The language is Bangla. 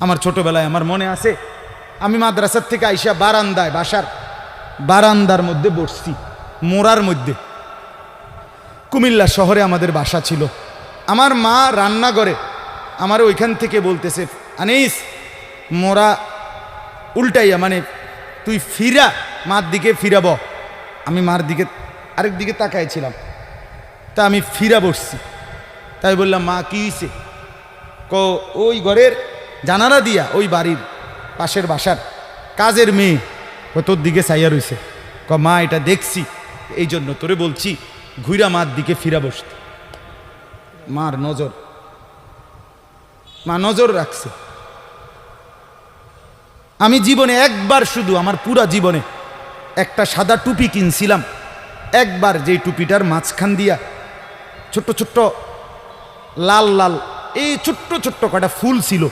আমার ছোটবেলায় আমার মনে আছে, আমি মাদ্রাসার থেকে আইসা বারান্দায়, বাসার বারান্দার মধ্যে বসছি, মোড়ার মধ্যে। কুমিল্লা শহরে আমাদের বাসা ছিল। আমার মা রান্নাঘরে আমার ওইখান থেকে বলতেছে, আনিস মোরা উল্টাইয়া, মানে তুই ফিরা, মার দিকে ফিরাব। আমি মার দিকে আরেক দিকে তাকাইছিলাম, তা আমি ফিরা বসছি। তাই বললাম, মা কি হয়েছে? ওই ঘরের জানালা দিয়া ওই বাড়ির পাশের বাসার কাজের মেয়ে তোর দিকে চাইয়া রইছে। মা এটা দেখছি, এই জন্য তোরে বলছি ঘুরা মার দিকে ফিরা বসতে। মার নজর, মা নজর রাখছে। আমি জীবনে একবার, শুধু আমার পুরা জীবনে একটা সাদা টুপি কিনছিলাম একবার, যেই টুপিটার মাঝখান দিয়া ছোট্ট ছোট্ট লাল লাল এই ছোট্ট ছোট্ট কটা ফুল ছিল,